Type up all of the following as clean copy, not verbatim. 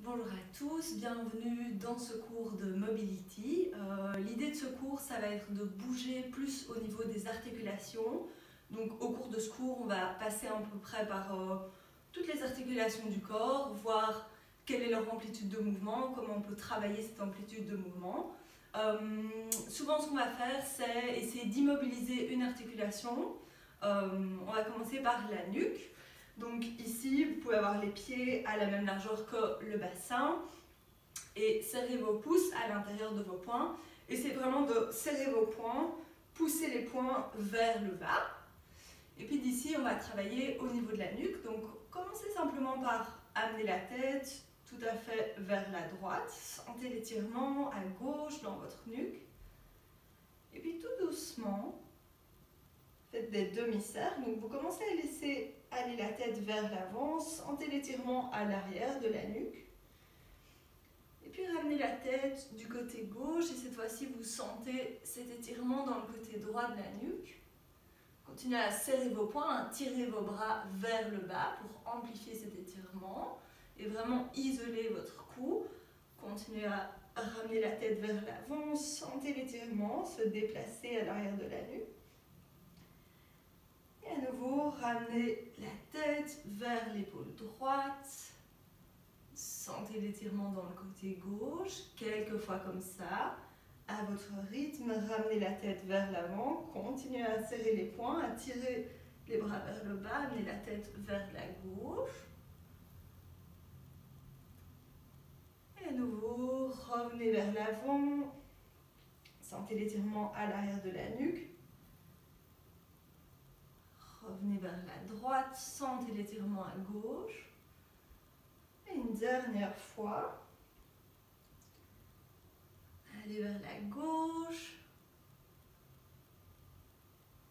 Bonjour à tous, bienvenue dans ce cours de Mobility. L'idée de ce cours, ça va être de bouger plus au niveau des articulations. Donc au cours de ce cours, on va passer à peu près par toutes les articulations du corps, voir quelle est leur amplitude de mouvement, comment on peut travailler cette amplitude de mouvement. Souvent ce qu'on va faire, c'est essayer d'immobiliser une articulation. On va commencer par la nuque. Donc ici, vous pouvez avoir les pieds à la même largeur que le bassin et serrer vos pouces à l'intérieur de vos poings. Et c'est vraiment de serrer vos poings, pousser les poings vers le bas. Et puis d'ici, on va travailler au niveau de la nuque. Donc commencez simplement par amener la tête tout à fait vers la droite. Sentez l'étirement à gauche dans votre nuque. Et puis tout doucement, faites des demi-cercles. Donc vous commencez à laisser aller la tête vers l'avant, sentez l'étirement à l'arrière de la nuque. Et puis ramenez la tête du côté gauche et cette fois-ci vous sentez cet étirement dans le côté droit de la nuque. Continuez à serrer vos poings, à tirer vos bras vers le bas pour amplifier cet étirement et vraiment isoler votre cou. Continuez à ramener la tête vers l'avant, sentez l'étirement se déplacer à l'arrière de la nuque. Et à nouveau, ramenez la tête vers l'épaule droite. Sentez l'étirement dans le côté gauche, quelques fois comme ça. À votre rythme, ramenez la tête vers l'avant. Continuez à serrer les poings, à tirer les bras vers le bas. Amenez la tête vers la gauche. Et à nouveau, revenez vers l'avant. Sentez l'étirement à l'arrière de la nuque. Revenez vers la droite, sentez l'étirement à gauche. Et une dernière fois. Allez vers la gauche.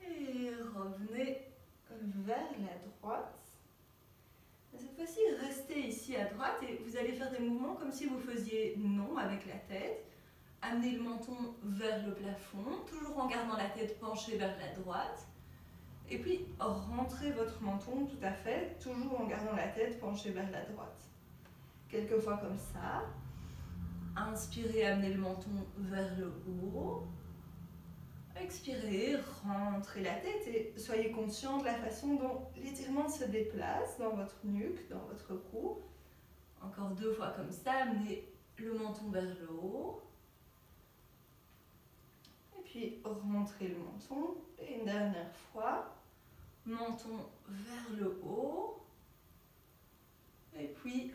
Et revenez vers la droite. Cette fois-ci, restez ici à droite et vous allez faire des mouvements comme si vous faisiez non avec la tête. Amenez le menton vers le plafond, toujours en gardant la tête penchée vers la droite. Et puis, rentrez votre menton tout à fait, toujours en gardant la tête penchée vers la droite. Quelques fois comme ça. Inspirez, amenez le menton vers le haut. Expirez, rentrez la tête et soyez conscient de la façon dont l'étirement se déplace dans votre nuque, dans votre cou. Encore deux fois comme ça, amenez le menton vers le haut. Et puis, rentrez le menton. Et une dernière fois. Menton vers le haut. Et puis,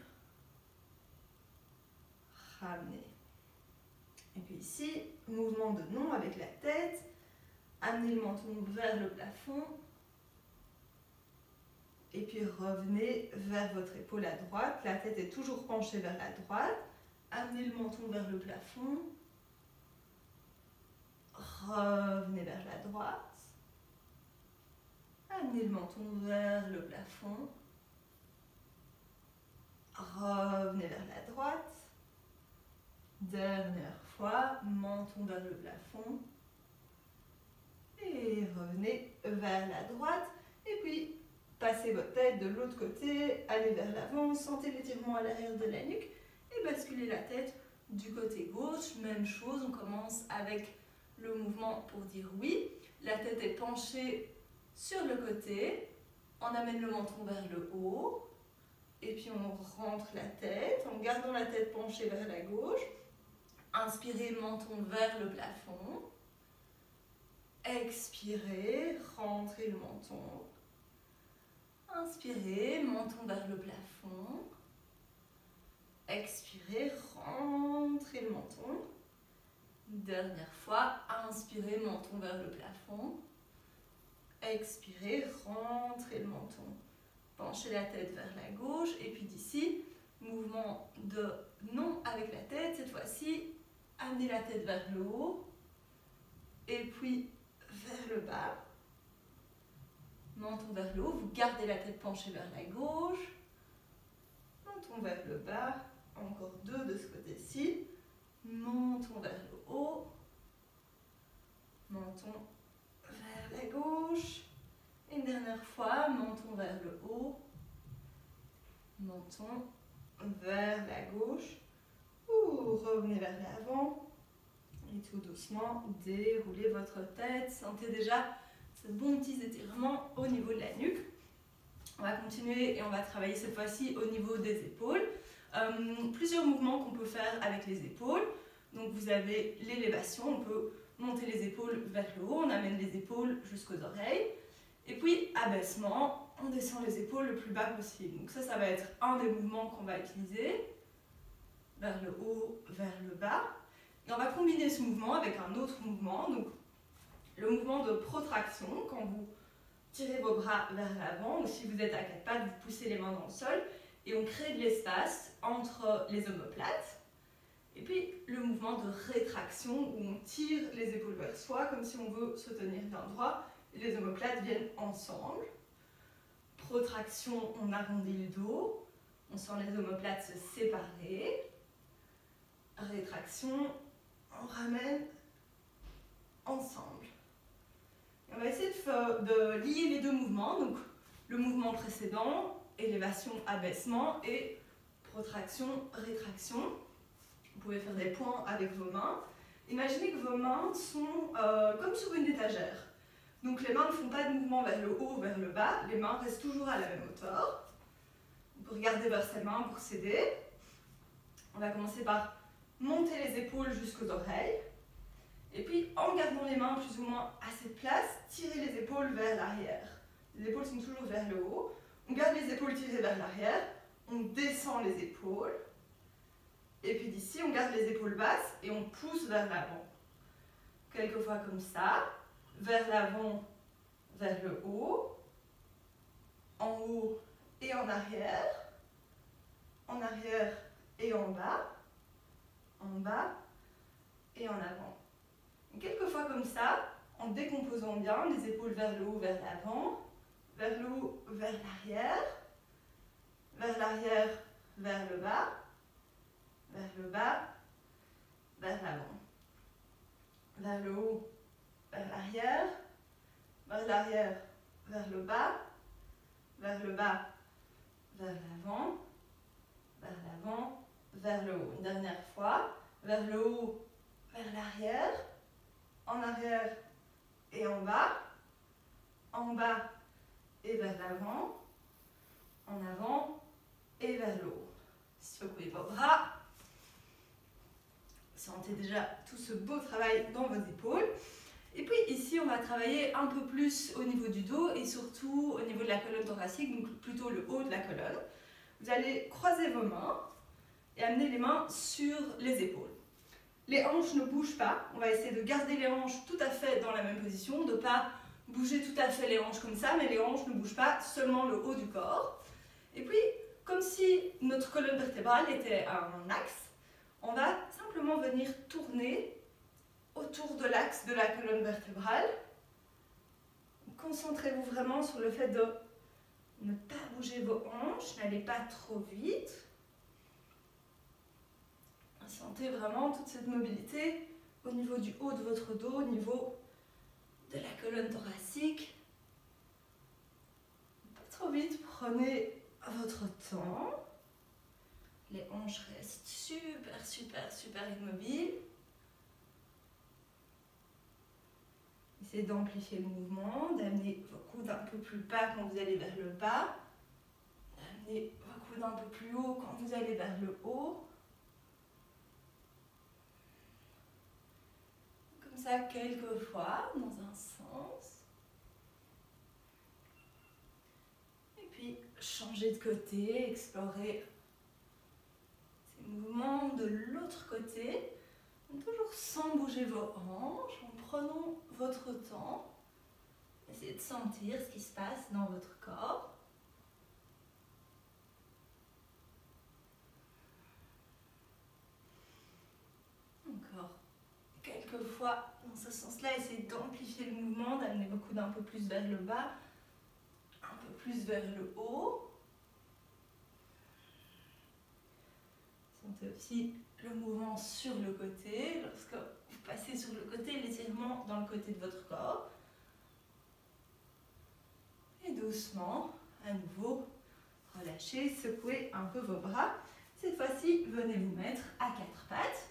ramenez. Et puis ici, mouvement de non avec la tête. Amenez le menton vers le plafond. Et puis revenez vers votre épaule à droite. La tête est toujours penchée vers la droite. Amenez le menton vers le plafond. Revenez vers la droite. Amenez le menton vers le plafond. Revenez vers la droite. Dernière fois, menton vers le plafond. Et revenez vers la droite. Et puis, passez votre tête de l'autre côté, allez vers l'avant, sentez l'étirement à l'arrière de la nuque et basculez la tête du côté gauche. Même chose, on commence avec le mouvement pour dire oui. La tête est penchée sur le côté, on amène le menton vers le haut et puis on rentre la tête en gardant la tête penchée vers la gauche. Inspirez, menton vers le plafond. Expirez, rentrez le menton. Inspirez, menton vers le plafond. Expirez, rentrez le menton. Dernière fois, inspirez, menton vers le plafond. Expirez, rentrez le menton. Penchez la tête vers la gauche et puis d'ici, mouvement de non avec la tête. Cette fois-ci, amenez la tête vers le haut et puis vers le bas. Menton vers le haut, vous gardez la tête penchée vers la gauche. Menton vers le bas, encore deux de ce côté-ci. Menton vers le haut. Menton vers la gauche. Une dernière fois, menton vers le haut. Menton vers la gauche, ou revenez vers l'avant. Et tout doucement, déroulez votre tête. Sentez déjà ces bons petits étirements au niveau de la nuque. On va continuer et on va travailler cette fois-ci au niveau des épaules. Plusieurs mouvements qu'on peut faire avec les épaules. Donc vous avez l'élévation, on peut monter les épaules vers le haut, on amène les épaules jusqu'aux oreilles. Et puis abaissement, on descend les épaules le plus bas possible. Donc ça va être un des mouvements qu'on va utiliser. Vers le haut, vers le bas. Et on va combiner ce mouvement avec un autre mouvement. Donc le mouvement de protraction, quand vous tirez vos bras vers l'avant, ou si vous êtes à quatre pattes, vous poussez les mains dans le sol et on crée de l'espace entre les omoplates. Et puis le mouvement de rétraction où on tire les épaules vers soi comme si on veut se tenir bien droit et les omoplates viennent ensemble. Protraction, on arrondit le dos, on sent les omoplates se séparer. Rétraction, on ramène ensemble. Et on va essayer de lier les deux mouvements, donc le mouvement précédent, élévation, abaissement et protraction, rétraction. Vous pouvez faire des points avec vos mains. Imaginez que vos mains sont comme sur une étagère. Donc les mains ne font pas de mouvement vers le haut ou vers le bas, les mains restent toujours à la même hauteur. On peut regarder vers ses mains pour s'aider. On va commencer par monter les épaules jusqu'aux oreilles. Et puis, en gardant les mains plus ou moins à cette place, tirer les épaules vers l'arrière. Les épaules sont toujours vers le haut. On garde les épaules tirées vers l'arrière. On descend les épaules. Et puis d'ici, on garde les épaules basses et on pousse vers l'avant. Quelques fois comme ça. Vers l'avant, vers le haut. En haut et en arrière. En arrière et en bas. En bas et en avant. Et quelques fois comme ça, en décomposant bien, les épaules vers le haut, vers l'avant, vers le haut, vers l'arrière, vers le bas, vers le bas, vers l'avant, vers le haut, vers l'arrière, vers le bas, vers le bas, vers l'avant, vers le haut. Une dernière fois, vers le haut, vers l'arrière, en arrière et en bas et vers l'avant, en avant et vers le haut. Secouez vos bras. Sentez déjà tout ce beau travail dans vos épaules. Et puis ici, on va travailler un peu plus au niveau du dos et surtout au niveau de la colonne thoracique, donc plutôt le haut de la colonne. Vous allez croiser vos mains et amener les mains sur les épaules. Les hanches ne bougent pas. On va essayer de garder les hanches tout à fait dans la même position, de ne pas bouger tout à fait les hanches comme ça, mais les hanches ne bougent pas, seulement le haut du corps. Et puis, comme si notre colonne vertébrale était à un axe, on va simplement venir tourner autour de l'axe de la colonne vertébrale. Concentrez-vous vraiment sur le fait de ne pas bouger vos hanches, n'allez pas trop vite. Sentez vraiment toute cette mobilité au niveau du haut de votre dos, au niveau de la colonne thoracique. Pas trop vite, prenez votre temps. Les hanches restent super immobiles. Essayez d'amplifier le mouvement, d'amener vos coudes un peu plus bas quand vous allez vers le bas, d'amener vos coudes un peu plus haut quand vous allez vers le haut. Comme ça, quelques fois, dans un sens. Et puis, changer de côté, explorer ces mouvements de l'autre côté. Toujours sans bouger vos hanches, en prenant votre temps. Essayez de sentir ce qui se passe dans votre corps. Encore quelques fois dans ce sens-là, essayez d'amplifier le mouvement, d'amener vos coudes un peu plus vers le bas, un peu plus vers le haut. Sentez aussi le mouvement sur le côté, lorsque vous passez sur le côté, l'étirement dans le côté de votre corps. Et doucement, à nouveau, relâchez, secouez un peu vos bras. Cette fois-ci, venez vous mettre à quatre pattes.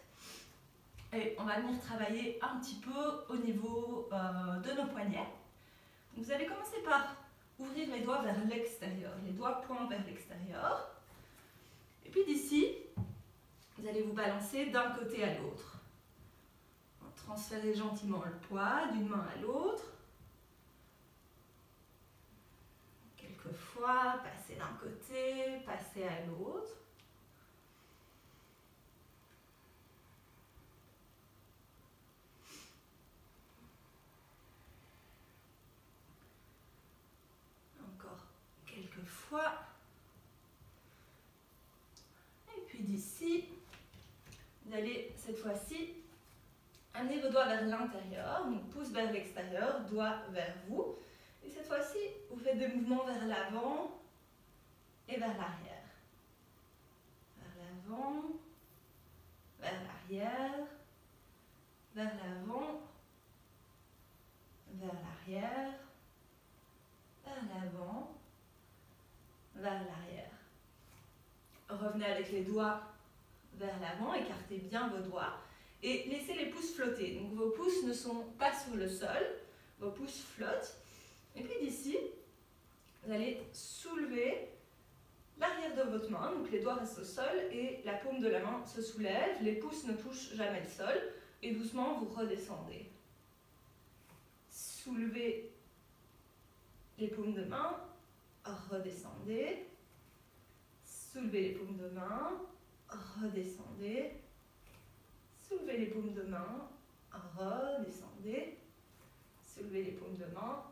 Et on va venir travailler un petit peu au niveau de nos poignets. Donc, vous allez commencer par ouvrir les doigts vers l'extérieur. Les doigts pointent vers l'extérieur. Et puis d'ici, vous allez vous balancer d'un côté à l'autre. Transférez gentiment le poids d'une main à l'autre. Quelquefois, passez d'un côté, passez à l'autre. Encore quelques fois. Et puis d'ici, vous allez cette fois-ci amener vos doigts vers l'intérieur, donc pouce vers l'extérieur, doigt vers vous. Et cette fois-ci, vous faites des mouvements vers l'avant et vers l'arrière. Vers l'avant, vers l'arrière, vers l'avant, vers l'arrière, vers l'avant, vers l'arrière. Revenez avec les doigts vers l'avant, écartez bien vos doigts et laissez les pouces flotter. Donc vos pouces ne sont pas sur le sol, vos pouces flottent. Et puis d'ici, vous allez soulever l'arrière de votre main, donc les doigts restent au sol et la paume de la main se soulève, les pouces ne touchent jamais le sol et doucement vous redescendez. Soulevez les paumes de main, redescendez, soulevez les paumes de main, redescendez, soulevez les paumes de main, redescendez, soulevez les paumes de main,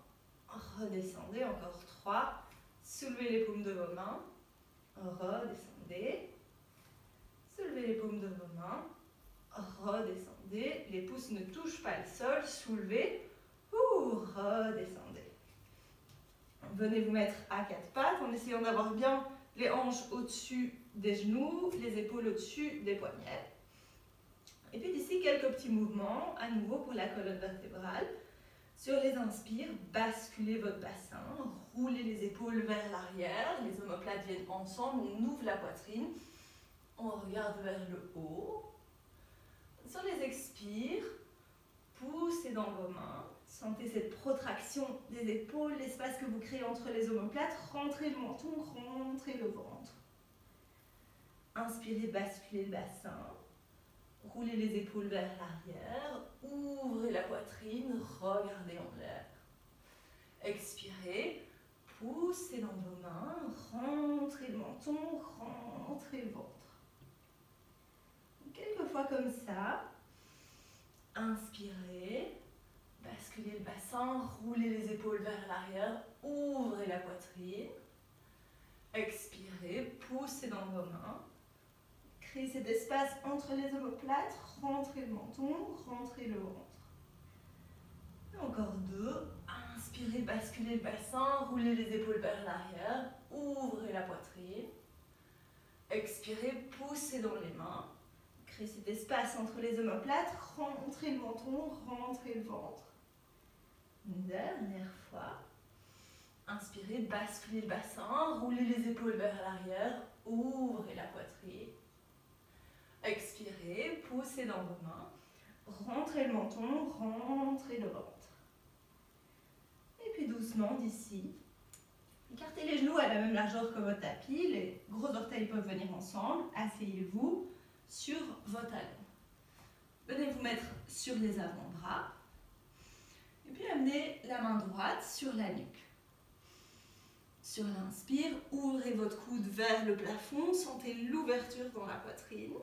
redescendez, encore 3, soulevez les paumes de vos mains, redescendez, soulevez les paumes de vos mains, redescendez, les pouces ne touchent pas le sol, soulevez, redescendez. Venez vous mettre à quatre pattes en essayant d'avoir bien les hanches au-dessus des genoux, les épaules au-dessus des poignets. Et puis d'ici, quelques petits mouvements, à nouveau pour la colonne vertébrale. Sur les inspires, basculez votre bassin, roulez les épaules vers l'arrière, les omoplates viennent ensemble, on ouvre la poitrine, on regarde vers le haut. Sur les expires, poussez dans vos mains, sentez cette protraction des épaules, l'espace que vous créez entre les omoplates, rentrez le menton, rentrez le ventre. Inspirez, basculez le bassin. Roulez les épaules vers l'arrière, ouvrez la poitrine, regardez en l'air. Expirez, poussez dans vos mains, rentrez le menton, rentrez le ventre. Quelques fois comme ça. Inspirez, basculez le bassin, roulez les épaules vers l'arrière, ouvrez la poitrine. Expirez, poussez dans vos mains. Créez cet espace entre les omoplates, rentrez le menton, rentrez le ventre. Et encore 2. Inspirez, basculez le bassin, roulez les épaules vers l'arrière, ouvrez la poitrine. Expirez, poussez dans les mains. Créez cet espace entre les omoplates, rentrez le menton, rentrez le ventre. Une dernière fois. Inspirez, basculez le bassin, roulez les épaules vers l'arrière, ouvrez la poitrine. Expirez, poussez dans vos mains, rentrez le menton, rentrez le ventre. Et puis doucement d'ici, écartez les genoux à la même largeur que votre tapis, les gros orteils peuvent venir ensemble, asseyez-vous sur vos talons. Venez vous mettre sur les avant-bras et puis amenez la main droite sur la nuque. Sur l'inspire, ouvrez votre coude vers le plafond, sentez l'ouverture dans la poitrine.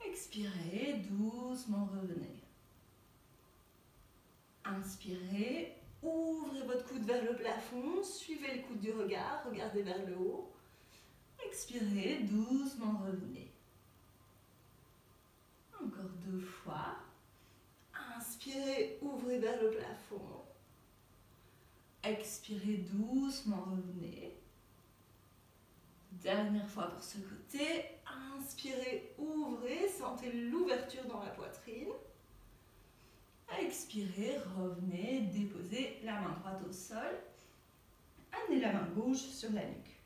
Expirez, doucement revenez. Inspirez, ouvrez votre coude vers le plafond, suivez le coude du regard, regardez vers le haut. Expirez, doucement revenez. Encore 2 fois. Inspirez, ouvrez vers le plafond. Expirez, doucement revenez. Dernière fois pour ce côté. Inspirez, ouvrez, sentez l'ouverture dans la poitrine. Expirez, revenez, déposez la main droite au sol. Amenez la main gauche sur la nuque.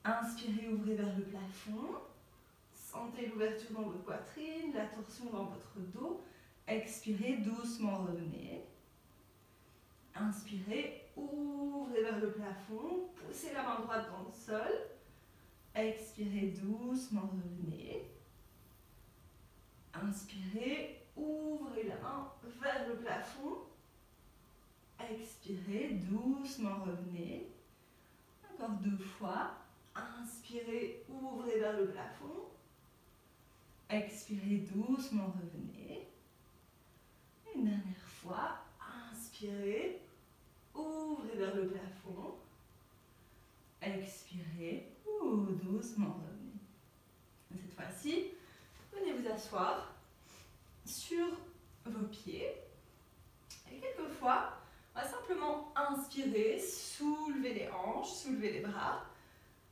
Inspirez, ouvrez vers le plafond. Sentez l'ouverture dans votre poitrine, la torsion dans votre dos. Expirez, doucement revenez. Inspirez, ouvrez vers le plafond. Poussez la main droite dans le sol. Expirez, doucement revenez. Inspirez, ouvrez la main vers le plafond. Expirez, doucement revenez. Encore 2 fois. Inspirez, ouvrez vers le plafond. Expirez, doucement revenez. Une dernière fois. Inspirez, ouvrez vers le plafond. Expirez, doucement revenez. Cette fois-ci, venez vous asseoir sur vos pieds. Et quelquefois, on va simplement inspirer, soulever les hanches, soulever les bras,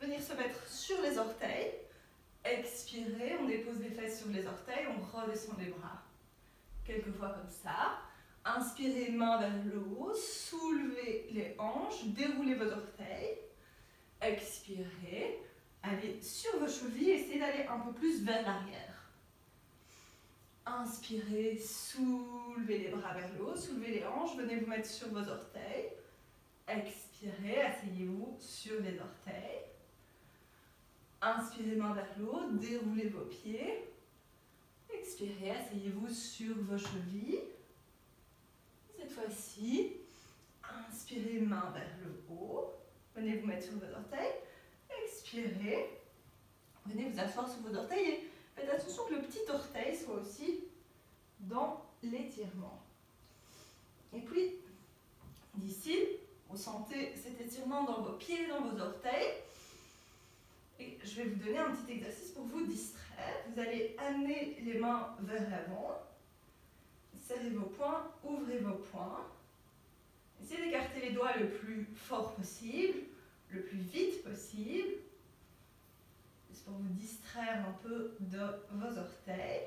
venir se mettre sur les orteils. Expirer, on dépose les fesses sur les orteils, on redescend les bras. Quelquefois comme ça. Inspirez, main vers le haut, soulevez les hanches, déroulez vos orteils. Expirez, allez sur vos chevilles, essayez d'aller un peu plus vers l'arrière. Inspirez, soulevez les bras vers le haut, soulevez les hanches, venez vous mettre sur vos orteils. Expirez, asseyez-vous sur les orteils. Inspirez, main vers le haut, déroulez vos pieds. Expirez, asseyez-vous sur vos chevilles. Cette fois-ci, inspirez, main vers le haut. Venez vous mettre sur vos orteils. Expirez. Venez vous asseoir sur vos orteils et faites attention que le petit orteil soit aussi dans l'étirement. Et puis, d'ici, vous sentez cet étirement dans vos pieds, dans vos orteils. Et je vais vous donner un petit exercice pour vous distraire. Vous allez amener les mains vers l'avant. Serrez vos poings, ouvrez vos poings. Essayez d'écarter les doigts le plus fort possible, le plus vite possible. C'est pour vous distraire un peu de vos orteils.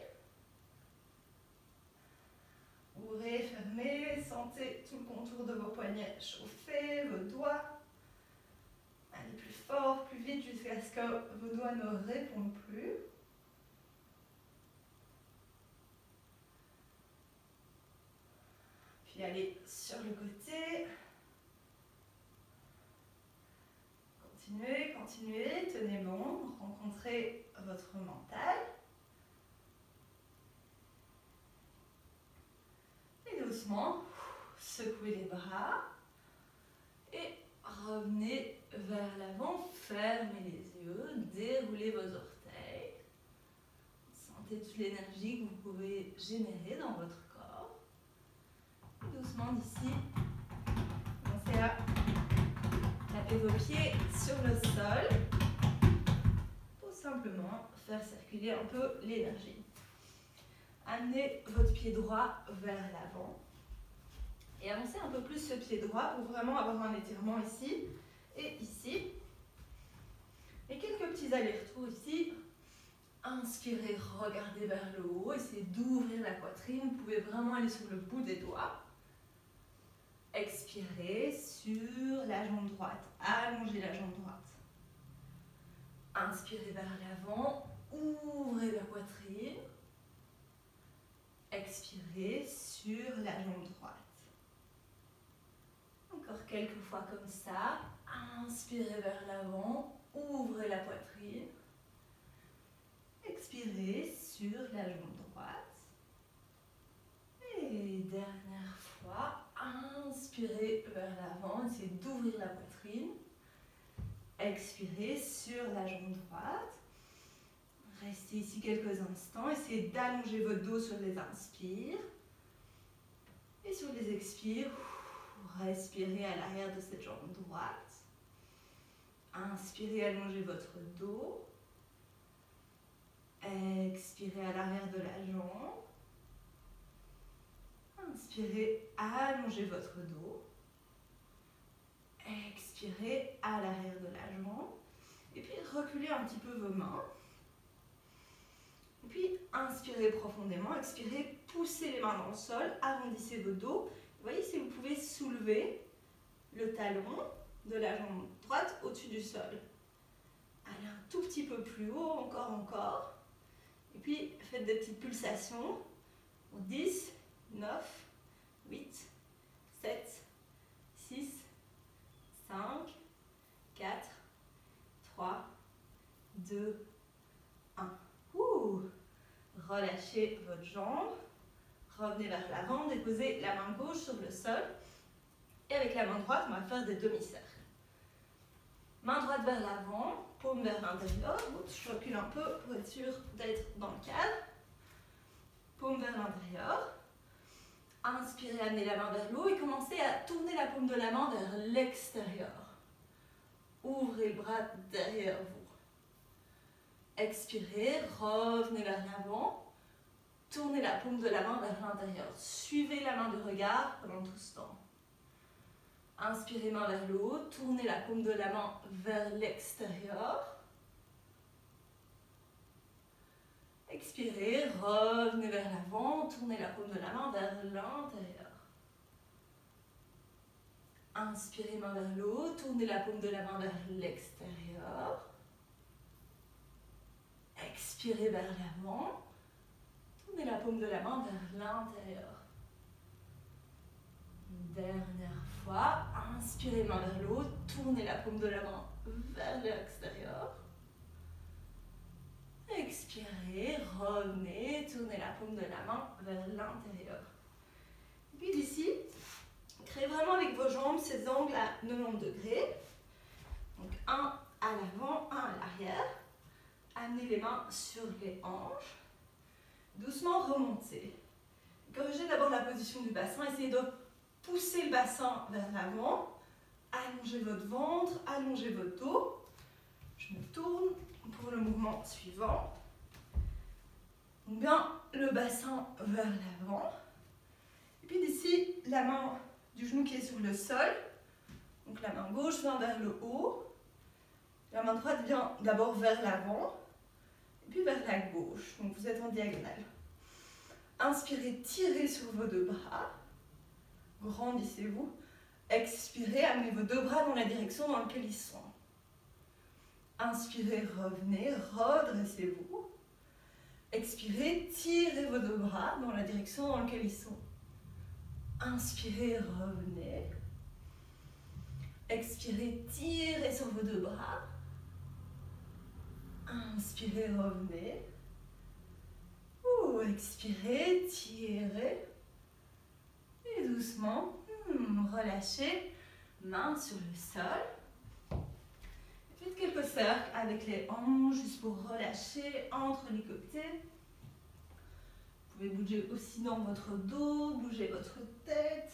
Ouvrez, fermez, sentez tout le contour de vos poignets chauffer, vos doigts. Allez plus fort, plus vite jusqu'à ce que vos doigts ne répondent plus. Puis allez sur le côté. Continuez, continuez, tenez bon, rencontrez votre mental. Et doucement, secouez les bras et revenez vers l'avant, fermez les yeux, déroulez vos orteils. Sentez toute l'énergie que vous pouvez générer dans votre corps. Et doucement d'ici, commencez à taper vos pieds sur le sol pour simplement faire circuler un peu l'énergie. Amenez votre pied droit vers l'avant et avancez un peu plus ce pied droit pour vraiment avoir un étirement ici et ici. Et quelques petits allers-retours ici. Inspirez, regardez vers le haut, essayez d'ouvrir la poitrine. Vous pouvez vraiment aller sur le bout des doigts. Expirez sur la jambe droite, allongez la jambe droite. Inspirez vers l'avant, ouvrez la poitrine. Expirez sur la jambe droite. Encore quelques fois comme ça. Inspirez vers l'avant, ouvrez la poitrine. Expirez sur la jambe droite. Et dernière fois, inspirez vers l'avant, essayez d'ouvrir la poitrine. Expirez sur la jambe droite. Restez ici quelques instants, essayez d'allonger votre dos sur les inspires. Et sur les expires, respirez à l'arrière de cette jambe droite. Inspirez, allongez votre dos. Expirez à l'arrière de la jambe. Inspirez, allongez votre dos. Expirez à l'arrière de la jambe. Et puis reculez un petit peu vos mains. Et puis inspirez profondément. Expirez, poussez les mains dans le sol. Arrondissez vos dos. Vous voyez si vous pouvez soulever le talon de la jambe droite au-dessus du sol. Allez un tout petit peu plus haut, encore. Et puis, faites des petites pulsations. 10, 9, 8, 7, 6, 5, 4, 3, 2, 1. Relâchez votre jambe. Revenez vers l'avant, déposez la main gauche sur le sol. Et avec la main droite, on va faire des demi-cercles. Main droite vers l'avant, paume vers l'intérieur. Je recule un peu pour être sûr d'être dans le cadre. Paume vers l'intérieur. Inspirez, amenez la main vers le haut et commencez à tourner la paume de la main vers l'extérieur. Ouvrez le bras derrière vous. Expirez, revenez vers l'avant. Tournez la paume de la main vers l'intérieur. Suivez la main de regard pendant tout ce temps. Inspirez, main vers le haut. Tournez la paume de la main vers l'extérieur. Expirez, revenez vers l'avant. Tournez la paume de la main vers l'intérieur. Inspirez, main vers le haut. Tournez la paume de la main vers l'extérieur. Expirez vers l'avant. Tournez la paume de la main vers l'intérieur. Dernière fois. Inspirez, main vers le haut. Tournez la paume de la main vers l'extérieur. Expirez, revenez. Tournez la paume de la main vers l'intérieur. Puis d'ici, créez vraiment avec vos jambes ces angles à 90 degrés. Donc un à l'avant, un à l'arrière. Amenez les mains sur les hanches. Doucement remontez. Corrigez d'abord la position du bassin. Essayez de pousser le bassin vers l'avant. Allongez votre ventre, allongez votre dos. Je me tourne pour le mouvement suivant. Donc bien le bassin vers l'avant. Et puis d'ici, la main du genou qui est sur le sol. Donc la main gauche vient vers le haut. La main droite vient d'abord vers l'avant. Et puis vers la gauche. Donc vous êtes en diagonale. Inspirez, tirez sur vos deux bras. Grandissez-vous. Expirez, amenez vos deux bras dans la direction dans laquelle ils sont. Inspirez, revenez, redressez-vous. Expirez, tirez vos deux bras dans la direction dans laquelle ils sont. Inspirez, revenez. Expirez, tirez sur vos deux bras. Inspirez, revenez. Expirez, tirez. Et doucement, relâchez. Main sur le sol. Faites quelques cercles avec les hanches juste pour relâcher entre les côtés. Vous pouvez bouger aussi dans votre dos, bouger votre tête.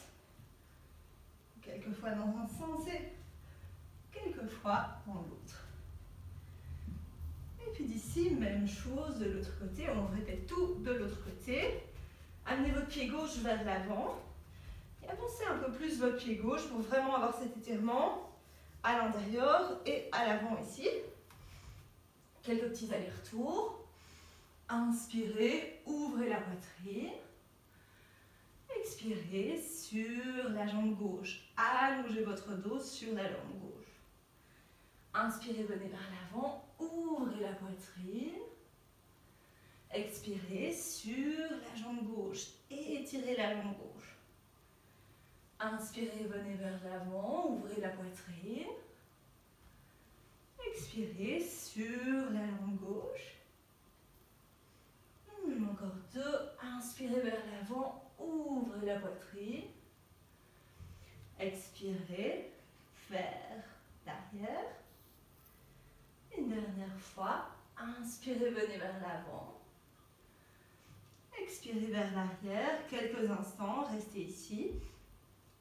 Quelquefois dans un sens et quelquefois dans l'autre. Et puis d'ici, même chose de l'autre côté. On répète tout de l'autre côté. Amenez votre pied gauche vers l'avant. Et avancez un peu plus votre pied gauche pour vraiment avoir cet étirement à l'intérieur et à l'avant ici. Quelques petits allers-retours. Inspirez, ouvrez la poitrine. Expirez sur la jambe gauche. Allongez votre dos sur la jambe gauche. Inspirez, venez vers l'avant. Ouvrez la poitrine. Expirez sur la jambe gauche. Étirez la jambe gauche. Inspirez, venez vers l'avant. Ouvrez la poitrine. Expirez sur la jambe gauche. Encore deux. Inspirez vers l'avant. Ouvrez la poitrine. Expirez vers l'arrière. Une dernière fois. Inspirez, venez vers l'avant. Expirez vers l'arrière. Quelques instants. Restez ici.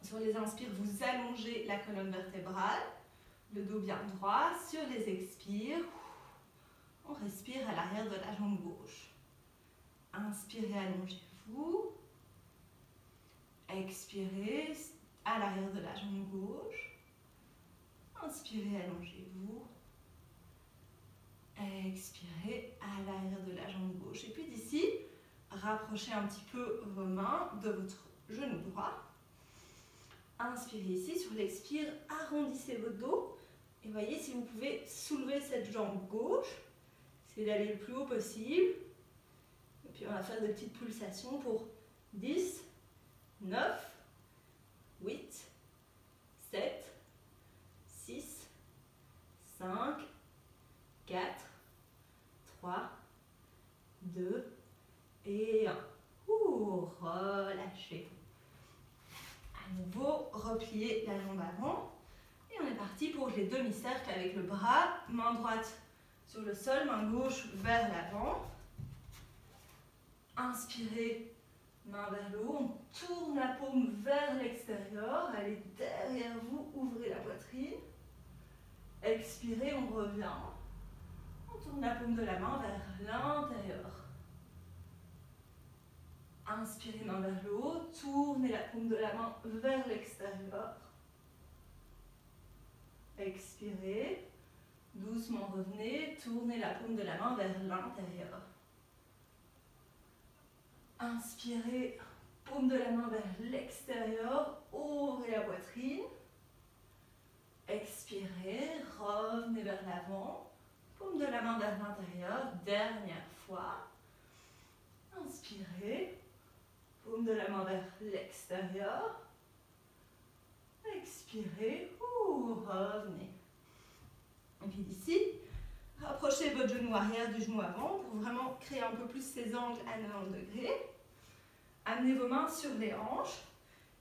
Sur les inspires, vous allongez la colonne vertébrale. Le dos bien droit. Sur les expires, on respire à l'arrière de la jambe gauche. Inspirez, allongez-vous. Expirez à l'arrière de la jambe gauche. Inspirez, allongez-vous. Expirez à l'arrière de la jambe gauche. Et puis d'ici, rapprochez un petit peu vos mains de votre genou droit. Inspirez ici. Sur l'expire, arrondissez votre dos Et voyez si vous pouvez soulever cette jambe gauche. Essayez d'aller le plus haut possible. Et puis on va faire des petites pulsations pour 10, 9, 8, 7, 6, 5, 4, 3, 2 et 1. Relâchez. À nouveau, repliez la jambe avant. Et on est parti pour les demi-cercles avec le bras, main droite sur le sol, main gauche vers l'avant. Inspirez, main vers le haut, on tourne la paume vers l'extérieur, allez derrière vous, ouvrez la poitrine. Expirez, on revient. On tourne la paume de la main vers l'intérieur. Inspirez, main vers le haut, tournez la paume de la main vers l'extérieur. Expirez, doucement revenez, tournez la paume de la main vers l'intérieur. Inspirez, paume de la main vers l'extérieur, ouvrez la poitrine. Expirez, revenez vers l'avant, paume de la main vers l'intérieur, dernière fois. Inspirez, paume de la main vers l'extérieur. Expirez, revenez. Et puis d'ici, rapprochez votre genou arrière du genou avant pour vraiment créer un peu plus ces angles à 90 degrés. Amenez vos mains sur les hanches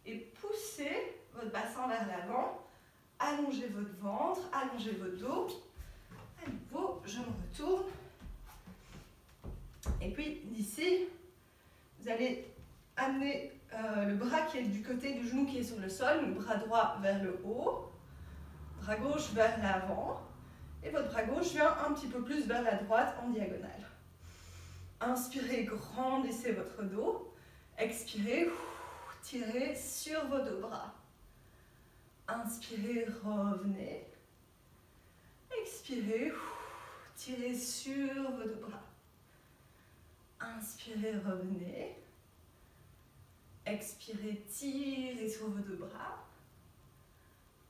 et poussez votre bassin vers l'avant. Allongez votre ventre, allongez votre dos. À nouveau, je me retourne. Et puis d'ici, vous allez amener le bras qui est du côté du genou qui est sur le sol, le bras droit vers le haut, bras gauche vers l'avant, et votre bras gauche vient un petit peu plus vers la droite en diagonale. Inspirez, grandissez votre dos. Expirez, tirez sur vos deux bras. Inspirez, revenez. Expirez, tirez sur vos deux bras. Inspirez, revenez. Expirez, tirez sur vos deux bras.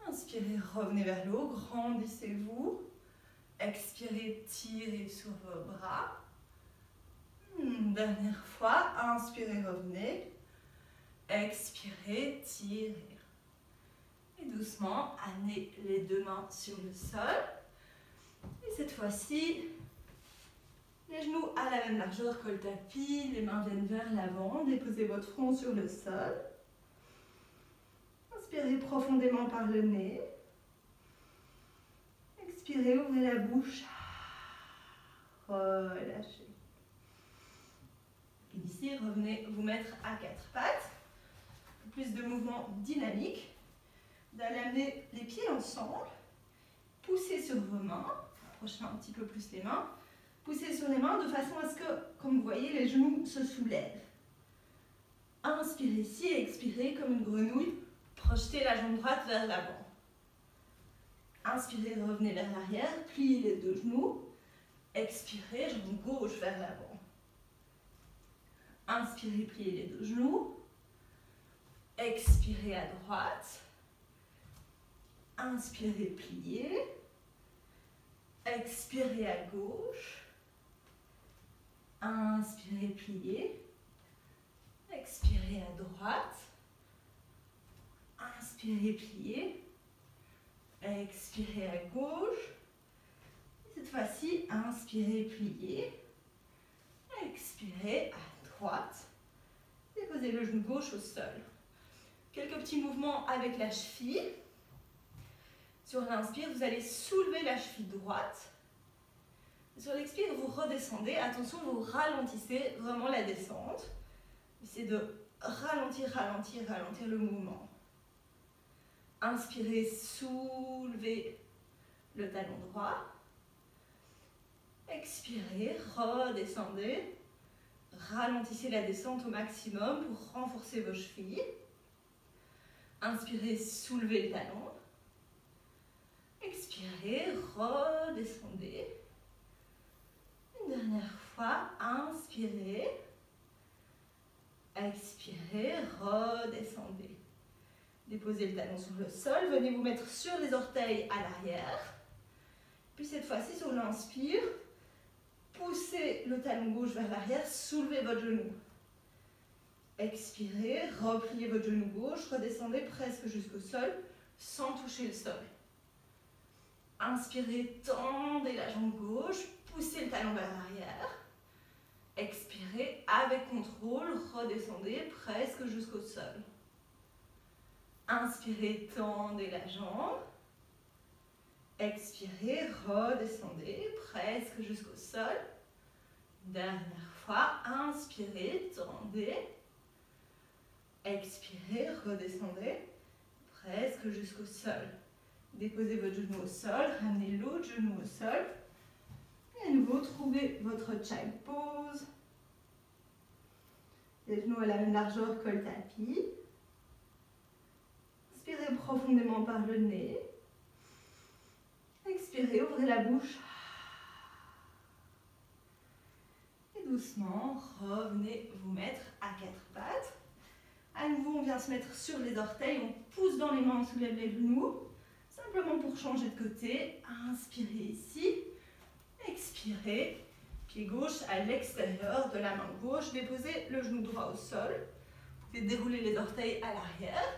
Inspirez, revenez vers le haut, grandissez-vous. Expirez, tirez sur vos bras. Dernière fois, inspirez, revenez. Expirez, tirez. Et doucement, amenez les deux mains sur le sol. Et cette fois-ci, les genoux à la même largeur que le tapis, les mains viennent vers l'avant, déposez votre front sur le sol. Inspirez profondément par le nez. Expirez, ouvrez la bouche. Relâchez. Et d'ici, revenez vous mettre à quatre pattes. Plus de mouvements dynamiques. Vous allez amener les pieds ensemble. Poussez sur vos mains. Approchez un petit peu plus les mains. Poussez sur les mains de façon à ce que, comme vous voyez, les genoux se soulèvent. Inspirez ici et expirez comme une grenouille. Projetez la jambe droite vers l'avant. Inspirez, revenez vers l'arrière. Pliez les deux genoux. Expirez, jambe gauche vers l'avant. Inspirez, pliez les deux genoux. Expirez à droite. Inspirez, pliez. Expirez à gauche. Inspirez, pliez. Expirez à droite. Inspirez, pliez. Expirez à gauche. Et cette fois-ci, inspirez, pliez. Expirez à droite. Déposez le genou gauche au sol. Quelques petits mouvements avec la cheville. Sur l'inspire, vous allez soulever la cheville droite. Sur l'expire, vous redescendez. Attention, vous ralentissez vraiment la descente. Essayez de ralentir, ralentir, ralentir le mouvement. Inspirez, soulevez le talon droit. Expirez, redescendez. Ralentissez la descente au maximum pour renforcer vos chevilles. Inspirez, soulevez le talon. Expirez, redescendez. Une dernière fois, inspirez. Expirez, redescendez. Déposez le talon sur le sol. Venez vous mettre sur les orteils à l'arrière. Puis cette fois-ci, sur l'inspire, poussez le talon gauche vers l'arrière, soulevez votre genou. Expirez, repliez votre genou gauche, redescendez presque jusqu'au sol, sans toucher le sol. Inspirez, tendez la jambe gauche, poussez le talon vers l'arrière. Expirez, avec contrôle, redescendez presque jusqu'au sol. Inspirez, tendez la jambe. Expirez, redescendez presque jusqu'au sol. Dernière fois, inspirez, tendez. Expirez, redescendez presque jusqu'au sol. Déposez votre genou au sol, ramenez l'autre genou au sol. Et à nouveau, trouvez votre child pose. Les genoux à la même largeur que le tapis. Inspirez profondément par le nez. Expirez, ouvrez la bouche. Et doucement, revenez vous mettre à quatre pattes. À nouveau, on vient se mettre sur les orteils. On pousse dans les mains, on soulève les genoux. Simplement pour changer de côté. Inspirez ici. Expirez. Pied gauche à l'extérieur de la main gauche. Déposez le genou droit au sol. Vous pouvez dérouler les orteils à l'arrière.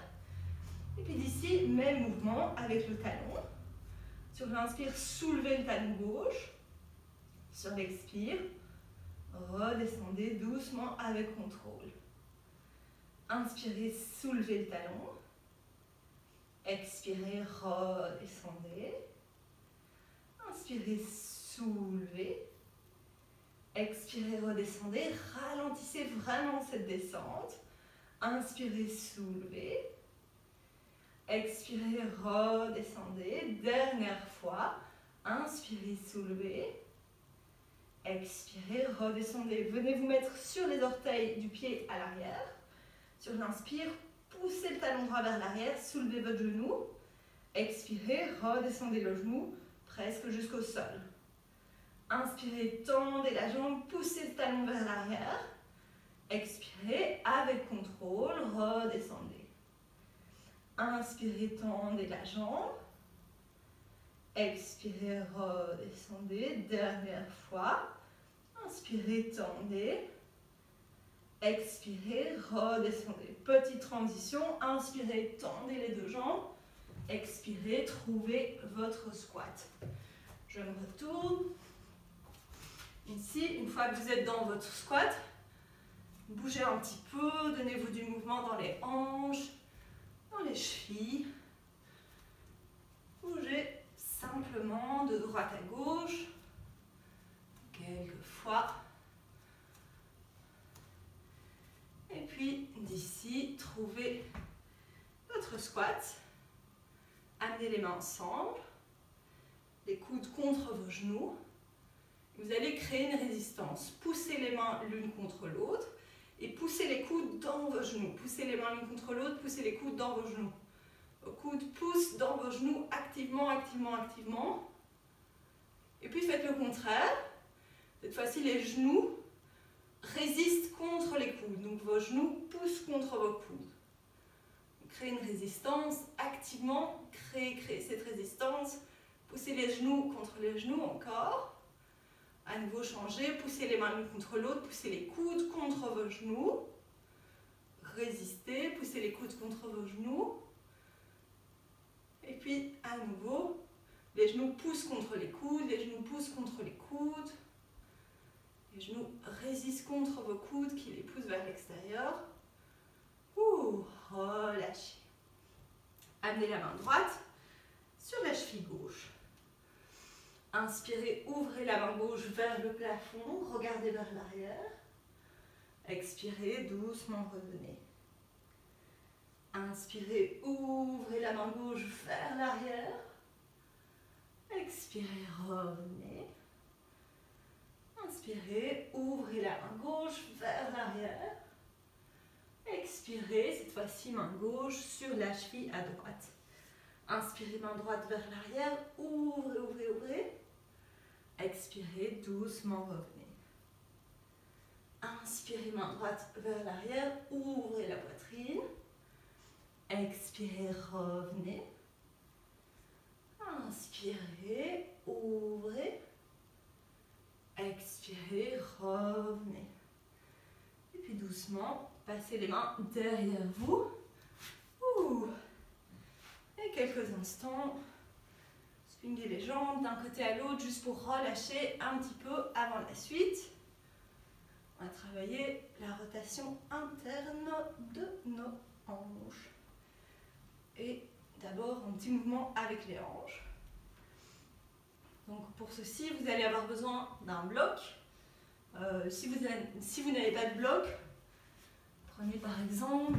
Et puis d'ici, même mouvement avec le talon. Sur l'inspire, soulevez le talon gauche. Sur l'expire, redescendez doucement avec contrôle. Inspirez, soulevez le talon. Expirez, redescendez. Inspirez, soulevez. Expirez, redescendez. Ralentissez vraiment cette descente. Inspirez, soulevez. Expirez, redescendez. Dernière fois. Inspirez, soulevez. Expirez, redescendez. Venez vous mettre sur les orteils du pied à l'arrière. Sur l'inspire, poussez le talon droit vers l'arrière. Soulevez votre genou. Expirez, redescendez le genou presque jusqu'au sol. Inspirez, tendez la jambe, poussez le talon vers l'arrière. Expirez, avec contrôle, redescendez. Inspirez, tendez la jambe. Expirez, redescendez. Dernière fois. Inspirez, tendez. Expirez, redescendez. Petite transition. Inspirez, tendez les deux jambes. Expirez, trouvez votre squat. Je me retourne. Ici, une fois que vous êtes dans votre squat, bougez un petit peu, donnez-vous du mouvement dans les hanches, dans les chevilles. Bougez simplement de droite à gauche, quelques fois. Et puis d'ici, trouvez votre squat. Amenez les mains ensemble, les coudes contre vos genoux. Vous allez créer une résistance. Poussez les mains l'une contre l'autre et poussez les coudes dans vos genoux. Poussez les mains l'une contre l'autre, poussez les coudes dans vos genoux. Vos coudes poussent dans vos genoux activement, activement, activement. Et puis faites le contraire. Cette fois-ci, les genoux résistent contre les coudes. Donc vos genoux poussent contre vos coudes. Créez une résistance activement. Créez cette résistance. Poussez les genoux contre les genoux encore. À nouveau, changez, poussez les mains l'une contre l'autre, poussez les coudes contre vos genoux. Résistez, poussez les coudes contre vos genoux. Et puis, à nouveau, les genoux poussent contre les coudes, les genoux poussent contre les coudes. Les genoux résistent contre vos coudes qui les poussent vers l'extérieur. Relâchez. Amenez la main droite sur la cheville gauche. Inspirez, ouvrez la main gauche vers le plafond, regardez vers l'arrière. Expirez, doucement revenez. Inspirez, ouvrez la main gauche vers l'arrière. Expirez, revenez. Inspirez, ouvrez la main gauche vers l'arrière. Expirez, cette fois-ci main gauche sur la cheville à droite. Inspirez, main droite vers l'arrière, ouvrez, ouvrez, ouvrez. Expirez, doucement revenez. Inspirez, main droite vers l'arrière, ouvrez la poitrine. Expirez, revenez. Inspirez, ouvrez. Expirez, revenez. Et puis doucement, passez les mains derrière vous. Et quelques instants, swingez les jambes d'un côté à l'autre juste pour relâcher un petit peu avant la suite. On va travailler la rotation interne de nos hanches. Et d'abord un petit mouvement avec les hanches. Donc pour ceci, vous allez avoir besoin d'un bloc. Si vous n'avez pas de bloc, prenez par exemple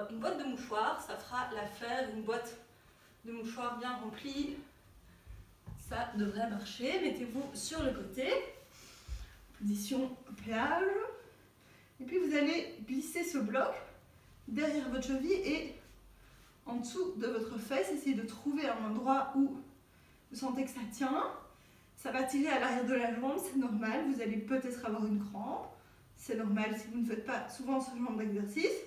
une boîte de mouchoirs, ça fera l'affaire, une boîte de mouchoirs bien remplie. Ça devrait marcher. Mettez-vous sur le côté, position plage. Et puis vous allez glisser ce bloc derrière votre cheville et en dessous de votre fesse. Essayez de trouver un endroit où vous sentez que ça tient. Ça va tirer à l'arrière de la jambe, c'est normal. Vous allez peut-être avoir une crampe. C'est normal si vous ne faites pas souvent ce genre d'exercice.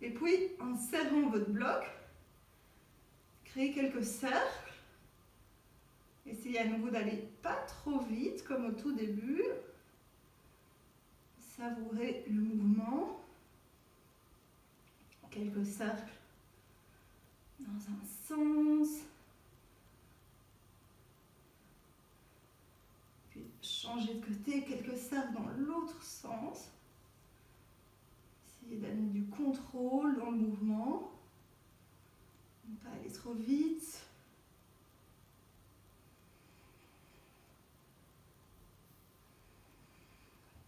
Et puis, en serrant votre bloc, créez quelques cercles. Essayez à nouveau d'aller pas trop vite, comme au tout début. Savourez le mouvement. Quelques cercles dans un sens. Puis changez de côté, quelques cercles dans l'autre sens. Essayez d'amener du contrôle dans le mouvement. Ne pas aller trop vite.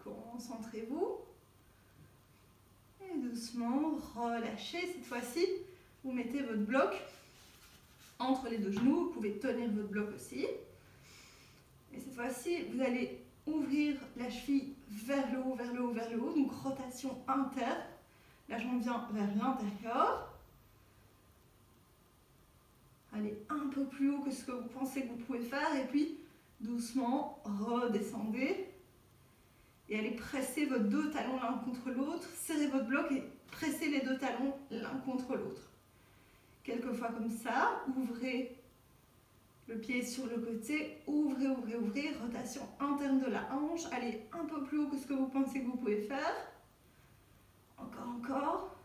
Concentrez-vous. Et doucement, relâchez. Cette fois-ci, vous mettez votre bloc entre les deux genoux. Vous pouvez tenir votre bloc aussi. Et cette fois-ci, vous allez ouvrir la cheville vers le haut, vers le haut, vers le haut. Donc rotation interne. La jambe vient vers l'intérieur. Allez un peu plus haut que ce que vous pensez que vous pouvez faire. Et puis, doucement, redescendez. Et allez presser vos deux talons l'un contre l'autre. Serrez votre bloc et pressez les deux talons l'un contre l'autre. Quelques fois comme ça. Ouvrez le pied sur le côté. Ouvrez, ouvrez, ouvrez. Rotation interne de la hanche. Allez un peu plus haut que ce que vous pensez que vous pouvez faire. Encore, encore.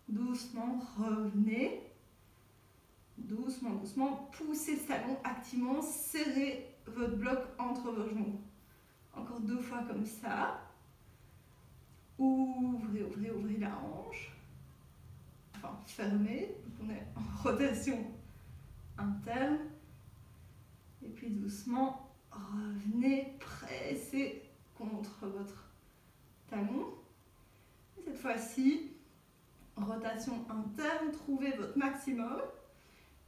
Doucement, revenez. Doucement, doucement. Poussez ce talon activement. Serrez votre bloc entre vos genoux. Encore deux fois comme ça. Ouvrez, ouvrez, ouvrez la hanche. Enfin, fermez. On est en rotation interne. Et puis doucement, revenez, pressez contre votre talon. Et cette fois-ci, rotation interne, trouvez votre maximum.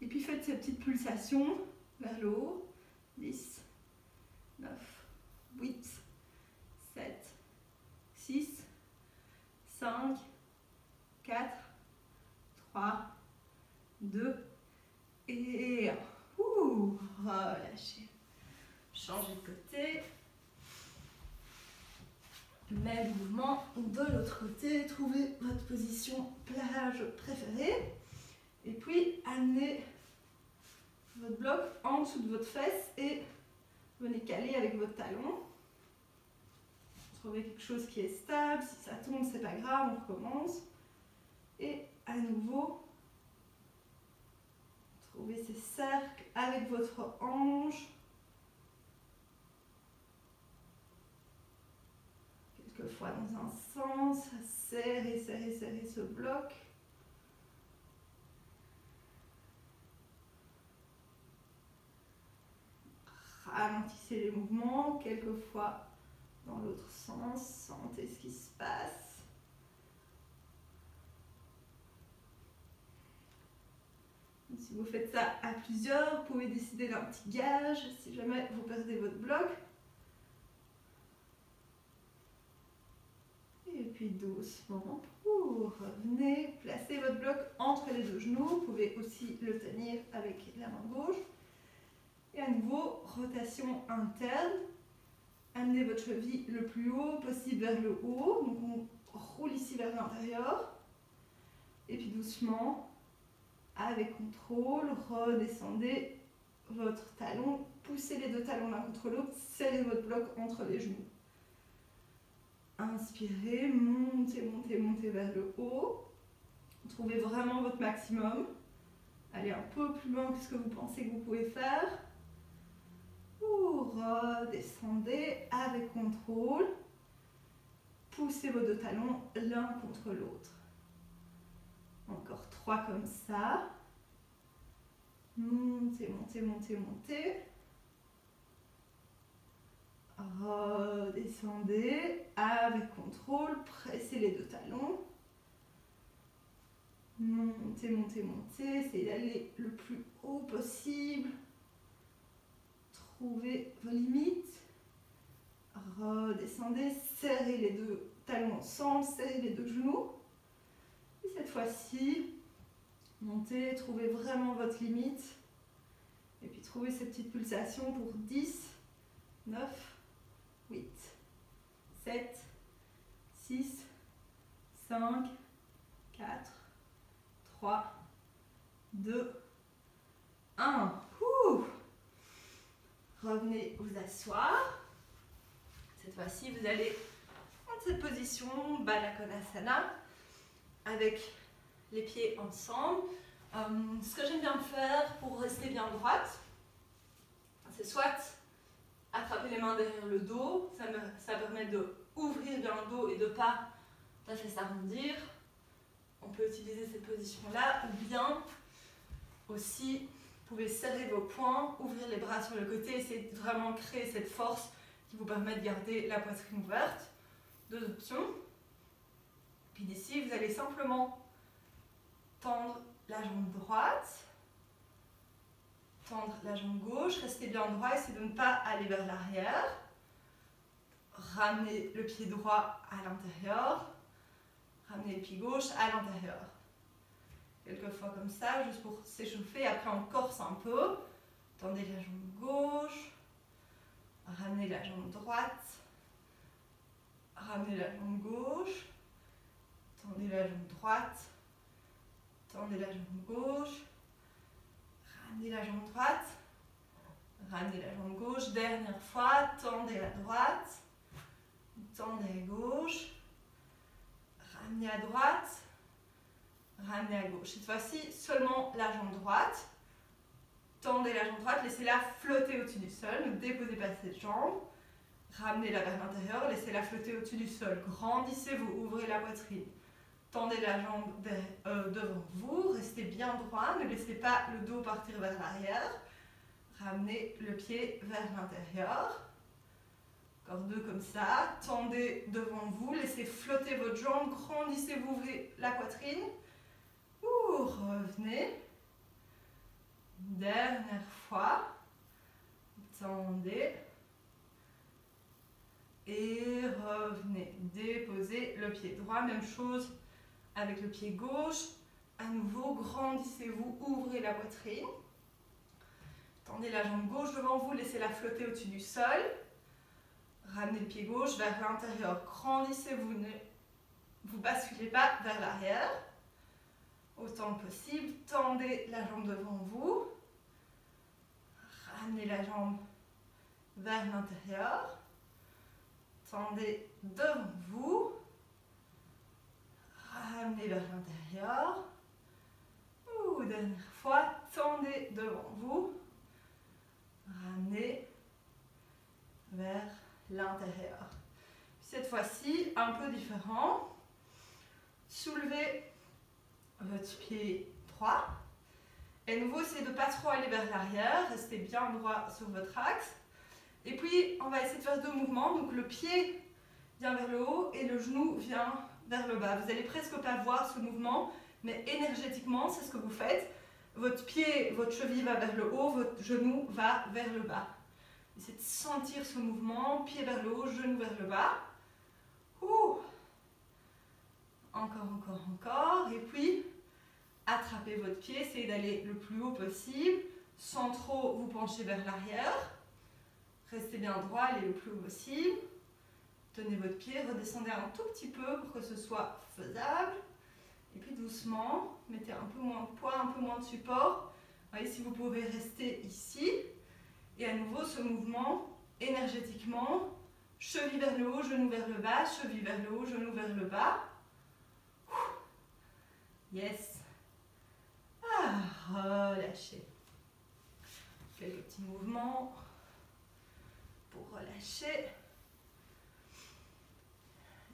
Et puis faites ces petites pulsations vers le haut. 10, 9, 8, 7, 6, 5, 4, 3, 2 et 1. Relâchez. Changez de côté. Même mouvement de l'autre côté. Trouvez votre position plage préférée. Et puis amenez votre bloc en dessous de votre fesse et venez caler avec votre talon. Trouvez quelque chose qui est stable. Si ça tombe, c'est pas grave, on recommence. Et à nouveau, trouvez ces cercles avec votre hanche. Quelquefois dans un sens, serrez, serrez, serrez ce bloc. Ralentissez les mouvements, quelquefois dans l'autre sens, sentez ce qui se passe. Si vous faites ça à plusieurs, vous pouvez décider d'un petit gage si jamais vous perdez votre bloc. Et puis doucement, revenez, placez votre bloc entre les deux genoux. Vous pouvez aussi le tenir avec la main gauche. Et à nouveau, rotation interne. Amenez votre cheville le plus haut possible vers le haut. Donc on roule ici vers l'intérieur. Et puis doucement, avec contrôle, redescendez votre talon, poussez les deux talons l'un contre l'autre, serrez votre bloc entre les genoux. Inspirez, montez, montez, montez vers le haut. Trouvez vraiment votre maximum. Allez un peu plus loin que ce que vous pensez que vous pouvez faire. Redescendez avec contrôle. Poussez vos deux talons l'un contre l'autre. Encore 3 comme ça. Montez, montez, montez, montez. Redescendez avec contrôle. Pressez les deux talons. Montez, montez, montez. Essayez d'aller le plus haut possible. Trouvez vos limites. Redescendez. Serrez les deux talons ensemble. Serrez les deux genoux. Et cette fois-ci, montez. Trouvez vraiment votre limite. Et puis trouvez cette petite pulsation pour 10, 9, 8, 7, 6, 5, 4, 3, 2, 1. Revenez vous asseoir. Cette fois-ci, vous allez prendre cette position, Baddha Konasana, avec les pieds ensemble. Ce que j'aime bien faire pour rester bien droite, c'est soit attraper les mains derrière le dos, ça permet d'ouvrir bien le dos et de ne pas tout à fait s'arrondir. On peut utiliser cette position-là, ou bien aussi, vous pouvez serrer vos poings, ouvrir les bras sur le côté, essayer de vraiment créer cette force qui vous permet de garder la poitrine ouverte. 2 options. Puis d'ici, vous allez simplement tendre la jambe droite, tendre la jambe gauche, restez bien droit, essayez de ne pas aller vers l'arrière. Ramenez le pied droit à l'intérieur, ramenez le pied gauche à l'intérieur. Quelques fois comme ça, juste pour s'échauffer. Après, on corse un peu. Tendez la jambe gauche, ramenez la jambe droite, ramenez la jambe gauche, tendez la jambe droite, tendez la jambe gauche, ramenez la jambe droite, ramenez la jambe gauche, dernière fois, tendez à droite, tendez à gauche, ramenez à droite, ramenez à gauche. Cette fois-ci, seulement la jambe droite, tendez la jambe droite, laissez-la flotter au-dessus du sol, ne déposez pas cette jambe, ramenez-la vers l'intérieur, laissez-la flotter au-dessus du sol, grandissez-vous, ouvrez la poitrine. Tendez la jambe devant vous, restez bien droit, ne laissez pas le dos partir vers l'arrière. Ramenez le pied vers l'intérieur. Encore 2 comme ça. Tendez devant vous, laissez flotter votre jambe, grandissez-vous, ouvrez la poitrine. Revenez. Dernière fois. Tendez. Et revenez. Déposez le pied droit, même chose avec le pied gauche. À nouveau, grandissez-vous, ouvrez la poitrine. Tendez la jambe gauche devant vous, laissez-la flotter au-dessus du sol. Ramenez le pied gauche vers l'intérieur. Grandissez-vous, ne vous basculez pas vers l'arrière. Autant que possible. Tendez la jambe devant vous. Ramenez la jambe vers l'intérieur. Tendez devant vous. Ramenez vers l'intérieur. Dernière fois, tendez devant vous. Ramenez vers l'intérieur. Cette fois-ci, un peu différent. Soulevez votre pied droit. Et nouveau, essayez de ne pas trop aller vers l'arrière. Restez bien droit sur votre axe. Et puis, on va essayer de faire 2 mouvements. Donc, le pied vient vers le haut et le genou vient vers le bas. Vous n'allez presque pas voir ce mouvement, mais énergétiquement, c'est ce que vous faites. Votre pied, votre cheville va vers le haut, votre genou va vers le bas. Essayez de sentir ce mouvement, pied vers le haut, genou vers le bas. Encore, encore, encore. Et puis, attrapez votre pied, essayez d'aller le plus haut possible, sans trop vous pencher vers l'arrière. Restez bien droit, allez le plus haut possible. Tenez votre pied, redescendez un tout petit peu pour que ce soit faisable. Et puis doucement, mettez un peu moins de poids, un peu moins de support. Voyez, si vous pouvez rester ici, et à nouveau ce mouvement énergétiquement, cheville vers le haut, genou vers le bas, cheville vers le haut, genou vers le bas. Yes. Relâchez. Quelques petits mouvements pour relâcher.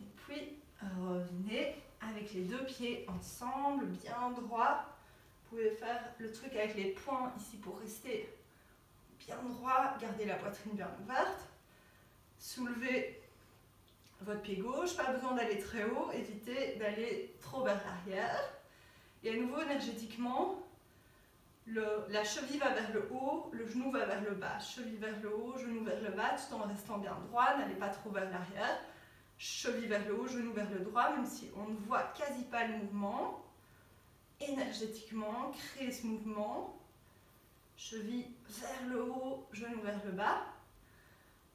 Et puis, revenez avec les deux pieds ensemble, bien droit. Vous pouvez faire le truc avec les poings ici pour rester bien droit. Gardez la poitrine bien ouverte. Soulevez votre pied gauche. Pas besoin d'aller très haut. Évitez d'aller trop vers l'arrière. Et à nouveau, énergétiquement, la cheville va vers le haut, le genou va vers le bas. Cheville vers le haut, genou vers le bas, tout en restant bien droit. N'allez pas trop vers l'arrière. Cheville vers le haut, genou vers le droit, même si on ne voit quasi pas le mouvement. Énergétiquement, créez ce mouvement. Cheville vers le haut, genou vers le bas.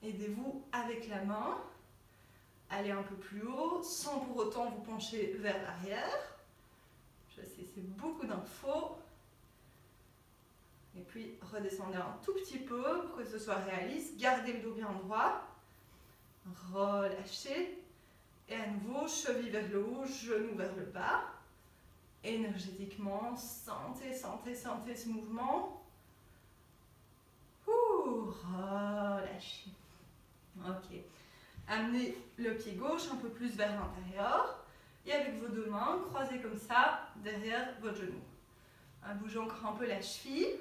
Aidez-vous avec la main. Allez un peu plus haut, sans pour autant vous pencher vers l'arrière. Je sais, c'est beaucoup d'infos. Et puis, redescendez un tout petit peu pour que ce soit réaliste. Gardez le dos bien droit. Relâchez. Et à nouveau, cheville vers le haut, genou vers le bas. Énergétiquement, sentez ce mouvement. Relâchez. Ok. Amenez le pied gauche un peu plus vers l'intérieur. Et avec vos deux mains, croisez comme ça derrière votre genou. Bougez encore un peu la cheville.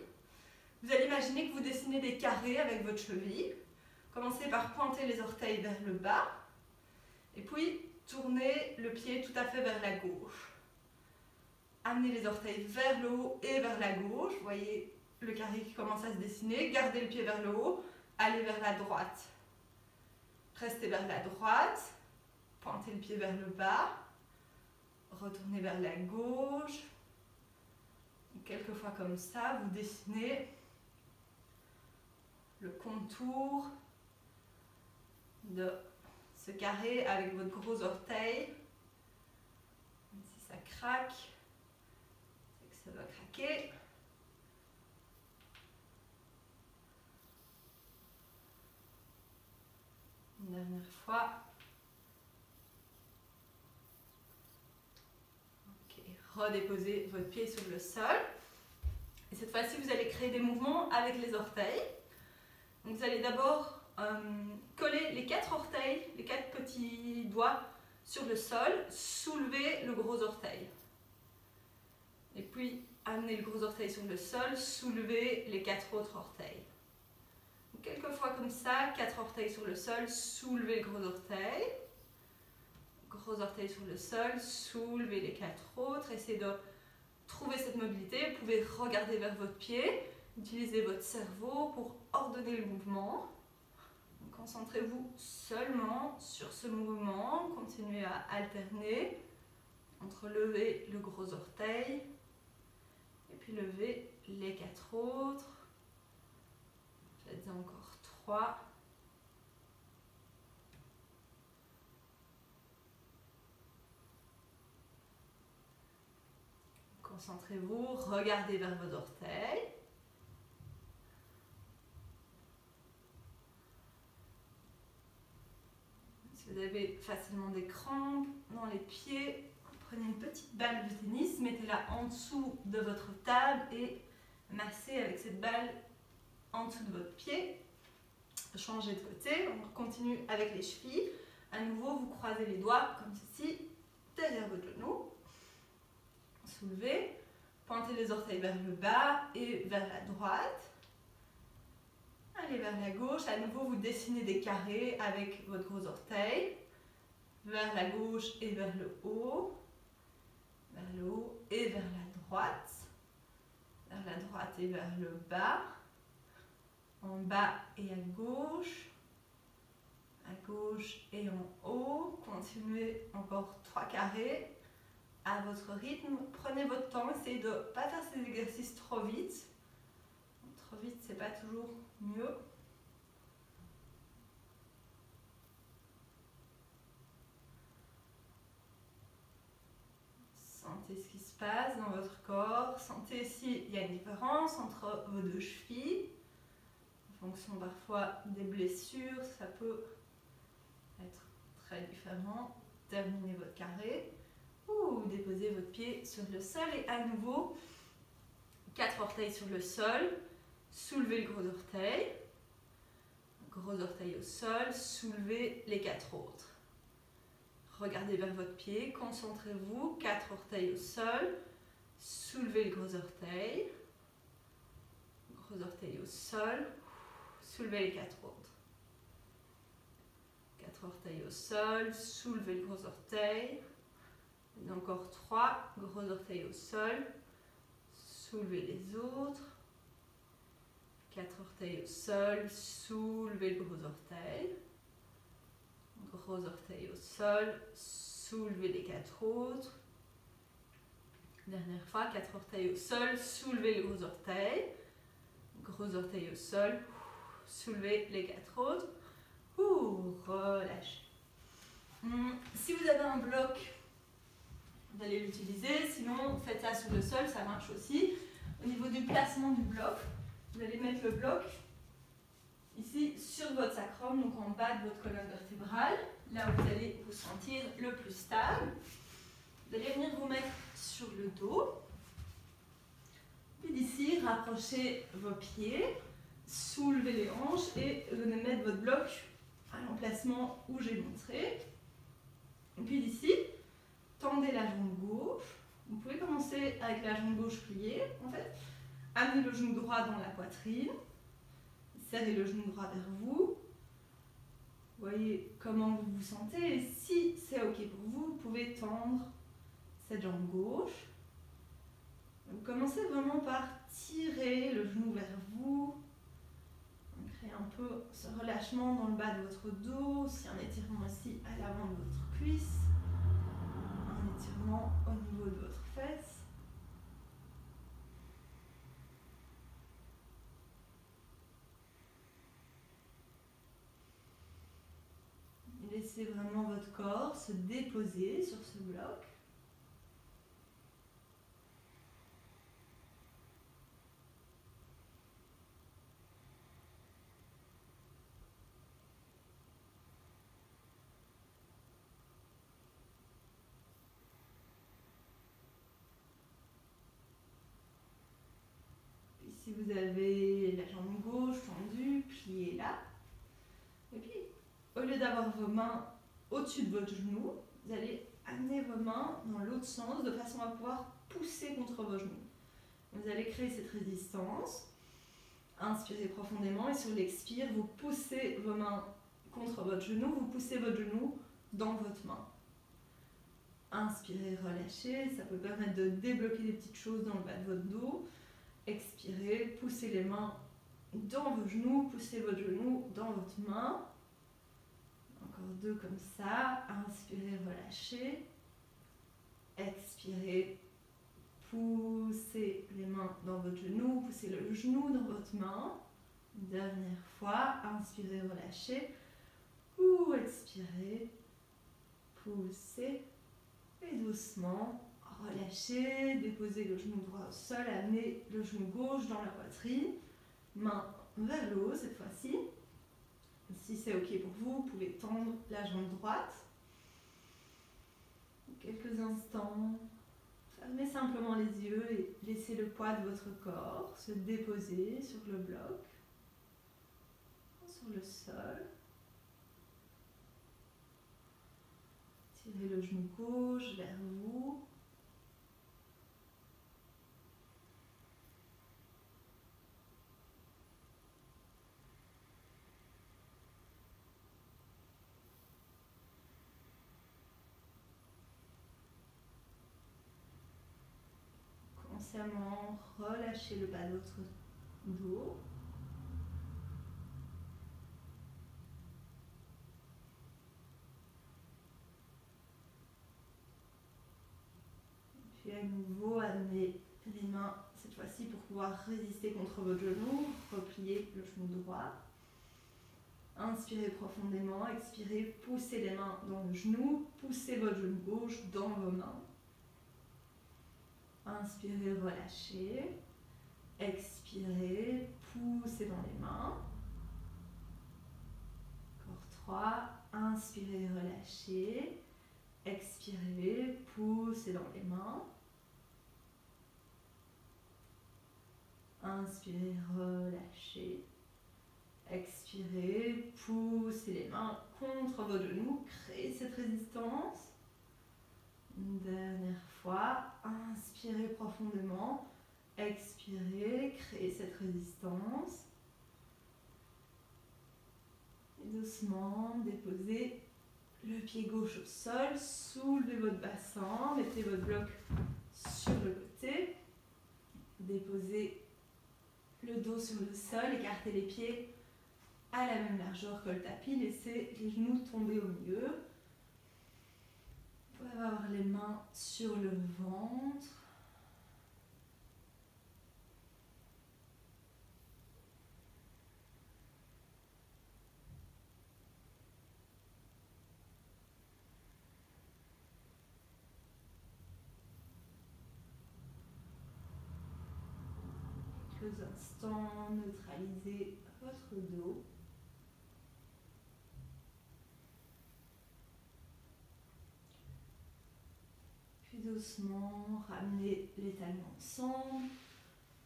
Vous allez imaginer que vous dessinez des carrés avec votre cheville. Commencez par pointer les orteils vers le bas. Et puis, tournez le pied tout à fait vers la gauche. Amenez les orteils vers le haut et vers la gauche. Vous voyez le carré qui commence à se dessiner. Gardez le pied vers le haut. Allez vers la droite. Restez vers la droite. Pointez le pied vers le bas. Retournez vers la gauche. Et quelques fois comme ça, vous dessinez le contour de ce carré avec votre gros orteil. Même si ça craque, c'est que ça va craquer. Une dernière fois. Ok, redéposez votre pied sur le sol. Et cette fois-ci, vous allez créer des mouvements avec les orteils. Donc vous allez d'abord coller les 4 orteils, les 4 petits doigts sur le sol, soulever le gros orteil. Et puis amener le gros orteil sur le sol, soulever les 4 autres orteils. Donc, quelques fois comme ça, 4 orteils sur le sol, soulevez le gros orteil. Gros orteil sur le sol, soulevez les 4 autres. Essayez de trouver cette mobilité. Vous pouvez regarder vers votre pied, utilisez votre cerveau pour ordonner le mouvement. Concentrez-vous seulement sur ce mouvement. Continuez à alterner entre lever le gros orteil et puis lever les 4 autres. Faites encore 3. Concentrez-vous, regardez vers vos orteils. Si vous avez facilement des crampes dans les pieds, prenez une petite balle de tennis, mettez-la en dessous de votre table et massez avec cette balle en dessous de votre pied. Changez de côté, on continue avec les chevilles. À nouveau, vous croisez les doigts comme ceci, derrière votre genou. Soulevez, pointez les orteils vers le bas et vers la droite. Allez vers la gauche, à nouveau vous dessinez des carrés avec votre gros orteil. Vers la gauche et vers le haut. Vers le haut et vers la droite. Vers la droite et vers le bas. En bas et à gauche. À gauche et en haut. Continuez encore 3 carrés. À votre rythme, prenez votre temps, essayez de ne pas faire ces exercices trop vite. Trop vite, c'est pas toujours mieux. Sentez Sentez ce qui se passe dans votre corps. Sentez s'il y a une différence entre vos deux chevilles. En fonction parfois des blessures, ça peut être très différent. Terminez votre carré. Ou déposez votre pied sur le sol et à nouveau, 4 orteils sur le sol. Soulevez le gros orteil. Gros orteil au sol. Soulevez les 4 autres. Regardez vers votre pied, concentrez-vous, 4 orteils au sol, soulevez le gros orteil au sol, soulevez les 4 autres. 4 orteils au sol, soulevez le gros orteil, et encore 3, gros orteil au sol, soulevez les autres, 4 orteils au sol, soulevez le gros orteil. Gros orteil au sol, soulevez les 4 autres. Dernière fois, 4 orteils au sol, soulevez le gros orteil. Gros orteil au sol, soulevez les 4 autres. Relâchez. Si vous avez un bloc, vous allez l'utiliser. Sinon, faites ça sur le sol, ça marche aussi. Au niveau du placement du bloc, vous allez mettre le bloc ici sur votre sacrum, donc en bas de votre colonne vertébrale, là où vous allez vous sentir le plus stable. Vous allez venir vous mettre sur le dos. Puis d'ici, rapprochez vos pieds, soulevez les hanches et venez mettre votre bloc à l'emplacement où j'ai montré. Et puis d'ici, tendez la jambe gauche. Vous pouvez commencer avec la jambe gauche pliée, en fait. Amenez le genou droit dans la poitrine. Serrez le genou droit vers vous. Voyez comment vous vous sentez. Et si c'est OK pour vous, vous pouvez tendre cette jambe gauche. Vous commencez vraiment par tirer le genou vers vous. Créez un peu ce relâchement dans le bas de votre dos. Aussi un étirement ici à l'avant de votre cuisse. Un étirement au niveau de votre fesse. Laissez vraiment votre corps se déposer sur ce bloc. Puis si vous avez la jambe gauche tendue, pliez-la. Et puis, au lieu d'avoir vos mains au-dessus de votre genou, vous allez amener vos mains dans l'autre sens de façon à pouvoir pousser contre vos genoux. Vous allez créer cette résistance. Inspirez profondément et sur l'expire, vous poussez vos mains contre votre genou, vous poussez votre genou dans votre main. Inspirez, relâchez, ça peut permettre de débloquer des petites choses dans le bas de votre dos. Expirez, poussez les mains dans vos genoux, poussez votre genou dans votre main. Encore 2 comme ça. Inspirez, relâchez. Expirez, poussez les mains dans votre genou, poussez le genou dans votre main. Dernière fois, inspirez, relâchez. Ou expirez, poussez et doucement relâchez. Déposez le genou droit au sol, amenez le genou gauche dans la poitrine. Main vers le haut cette fois-ci. Si c'est OK pour vous, vous pouvez tendre la jambe droite. Quelques instants. Fermez simplement les yeux et laissez le poids de votre corps se déposer sur le bloc, sur le sol. Tirez le genou gauche vers vous. Consciemment, relâchez le bas de votre dos. Puis à nouveau, amenez les mains, cette fois-ci pour pouvoir résister contre votre genou. Repliez le genou droit. Inspirez profondément, expirez, poussez les mains dans le genou, poussez votre genou gauche dans vos mains. Inspirez, relâchez. Expirez, poussez dans les mains. Encore 3. Inspirez, relâchez. Expirez, poussez dans les mains. Inspirez, relâchez. Expirez, poussez les mains contre vos genoux. Créez cette résistance. Une dernière fois. Inspirez profondément. Expirez, créez cette résistance. Et doucement, déposez le pied gauche au sol. Soulevez votre bassin. Mettez votre bloc sur le côté. Déposez le dos sur le sol. Écartez les pieds à la même largeur que le tapis. Laissez les genoux tomber au milieu. Vous pouvez avoir les mains sur le ventre. Quelques instants, neutralisez votre dos. Puis doucement, ramenez les talons ensemble.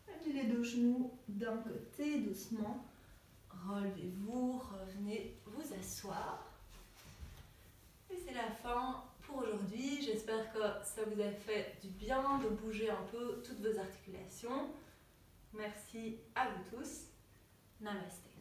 Amenez les deux genoux d'un côté, doucement. Relevez-vous, revenez vous asseoir. Et c'est la fin pour aujourd'hui. J'espère que ça vous a fait du bien de bouger un peu toutes vos articulations. Merci à vous tous. Namasté.